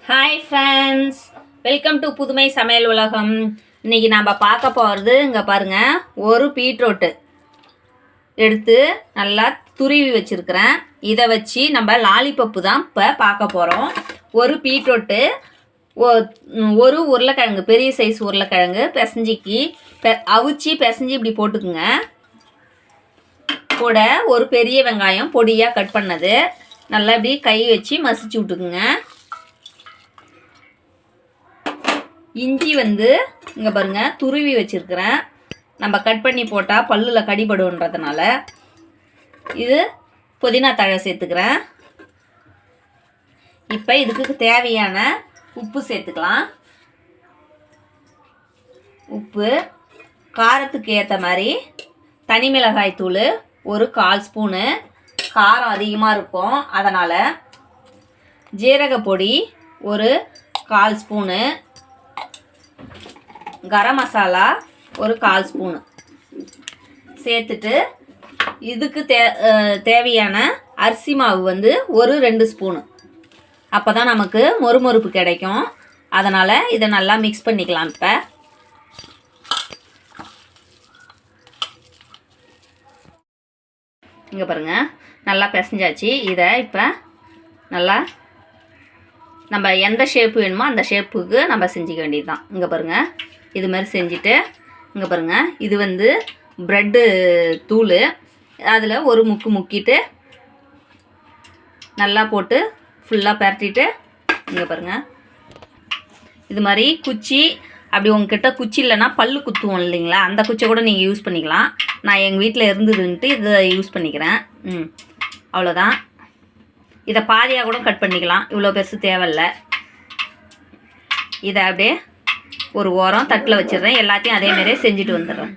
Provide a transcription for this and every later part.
Hi friends, welcome to புதுமை சமையல் உலகம். இன்றைக்கி நம்ம பார்க்க போகிறது, இங்கே பாருங்கள், ஒரு பீட்ரூட்டு எடுத்து நல்லா துருவி வச்சுருக்கிறேன். இதை வச்சு நம்ம லாலிபப்பு தான் இப்போ பார்க்க போகிறோம். ஒரு பீட்ரூட்டு, ஒரு உருளைக்கிழங்கு, பெரிய சைஸ் உருளைக்கிழங்கு பிசைஞ்சிக்கி அவிச்சி பிசைஞ்சி இப்படி போட்டுக்குங்க. கூட ஒரு பெரிய வெங்காயம் பொடியாக கட் பண்ணது நல்லா இப்படி கை வச்சு மசிச்சு விட்டுக்குங்க. இஞ்சி இங்கே பாருங்கள் துருவி வச்சுருக்கிறேன். நம்ம கட் பண்ணி போட்டால் பல்லில் கடிபடுன்றதுனால இது புதினா தழை சேர்த்துக்கிறேன். இப்போ இதுக்கு தேவையான உப்பு சேர்த்துக்கலாம். உப்பு, காரத்துக்கு ஏற்ற மாதிரி தனி மிளகாய் தூள் ஒரு 1/4 ஸ்பூனு, காரம் அதிகமாக இருக்கும் அதனால். ஜீரகப்பொடி ஒரு 1/4 ஸ்பூனு, கரம் மசாலா ஒரு 1/4 ஸ்பூனு சேர்த்துட்டு இதுக்கு தேவையான அரிசி மாவு ஒரு 2 ஸ்பூனு. அப்போ தான் நமக்கு மொறுமொறுப்பு கிடைக்கும். அதனால் இதை நல்லா மிக்ஸ் பண்ணிக்கலாம். இப்போ இங்கே பாருங்கள், நல்லா பிசைஞ்சாச்சு. இதை இப்போ நல்லா நம்ம எந்த ஷேப்பு வேணுமோ அந்த ஷேப்புக்கு நம்ம செஞ்சுக்க வேண்டியது தான். இங்கே பாருங்கள், இது மாதிரி செஞ்சுட்டு இங்கே பாருங்கள், இது ப்ரெட்டு தூள், அதில் ஒரு முக்கிட்டு நல்லா போட்டு ஃபுல்லாக பரட்டிட்டு இங்கே பாருங்கள், இது மாதிரி குச்சி, அப்படி உங்ககிட்ட குச்சி இல்லைன்னா பல்லு குத்துவோம் இல்லைங்களா, அந்த குச்சியை கூட நீங்கள் யூஸ் பண்ணிக்கலாம். நான் எங்கள் வீட்டில் இருந்ததுன்ட்டு இதை யூஸ் பண்ணிக்கிறேன். அவ்வளோதான். இதை பாதியாக கூட கட் பண்ணிக்கலாம், இவ்வளோ பெருசு தேவையில்லை. இதை அப்படியே ஒரு ஓரம் தட்டில் வச்சிடுறேன். எல்லாத்தையும் அதேமாரியே செஞ்சுட்டு வந்துடுறேன்.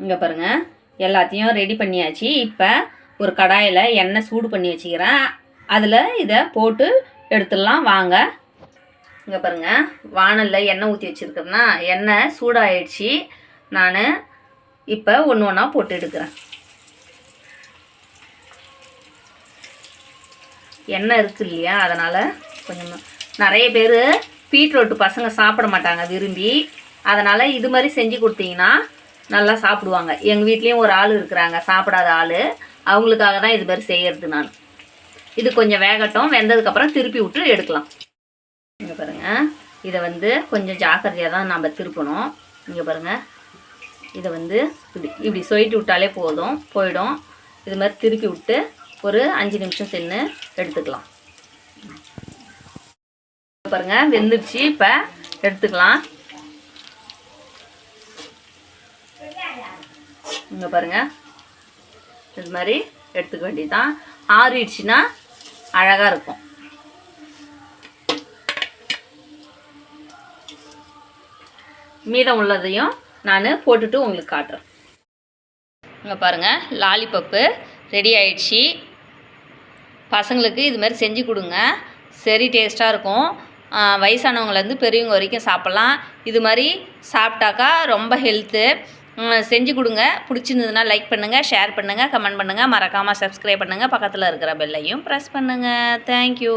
இங்கே பாருங்கள், எல்லாத்தையும் ரெடி பண்ணியாச்சு. இப்போ ஒரு கடாயில் எண்ணெய் சூடு பண்ணி வச்சுக்கிறேன். அதில் இதை போட்டு எடுத்துடலாம் வாங்க. இங்கே பாருங்கள், வானலில் எண்ணெய் ஊற்றி வச்சுருக்கேன்னா எண்ணெய் சூடாகிடுச்சு. நான் இப்போ ஒன்று ஒன்றா போட்டு எடுக்கிறேன். எண்ணெய் இருக்குது இல்லையா, அதனால் கொஞ்சம் நிறைய பேர் பீட்ரூட்டு பசங்க சாப்பிட மாட்டாங்க விரும்பி. அதனால் இது மாதிரி செஞ்சு கொடுத்தீங்கன்னா நல்லா சாப்பிடுவாங்க. எங்கள் வீட்லேயும் ஒரு ஆள் இருக்கிறாங்க சாப்பிடாத ஆள், அவங்களுக்காக தான் இது மாதிரி செய்கிறது நான். இது கொஞ்சம் வேகட்டும், வெந்ததுக்கப்புறம் திருப்பி விட்டு எடுக்கலாம். இங்கே பாருங்கள், இதை கொஞ்சம் ஜாக்கிரதையாக தான் நம்ம திருப்பணும். இங்கே பாருங்கள், இதை இப்படி சொல்லிட்டு விட்டாலே போயிடும். இது மாதிரி திருப்பி விட்டு ஒரு 5 நிமிஷம் சென்று எடுத்துக்கலாம். பாருங்கள், வெந்துடுச்சு. இப்போ எடுத்துக்கலாம். இங்கே பாருங்கள், இது மாதிரி எடுத்துக்க வேண்டியதுதான். ஆறிடுச்சுன்னா அழகாக இருக்கும். மீதம் உள்ளதையும் நான் போட்டுட்டு உங்களுக்கு காட்டுறேன். இங்கே பாருங்கள், லாலிபப்பு ரெடி ஆயிடுச்சு. பசங்களுக்கு இது மாதிரி செஞ்சு கொடுங்க, சரி டேஸ்ட்டாக இருக்கும். வயசானவங்கலேருந்து பெரியவங்க வரைக்கும் சாப்பிட்லாம். இது மாதிரி சாப்பிட்டாக்கா ரொம்ப ஹெல்த்து. செஞ்சு கொடுங்க. பிடிச்சிருந்ததுன்னா லைக் பண்ணுங்கள், ஷேர் பண்ணுங்கள், கமெண்ட் பண்ணுங்கள், மறக்காமல் சப்ஸ்கிரைப் பண்ணுங்கள், பக்கத்தில் இருக்கிற பெல்லையும் ப்ரெஸ் பண்ணுங்கள். தேங்க்யூ.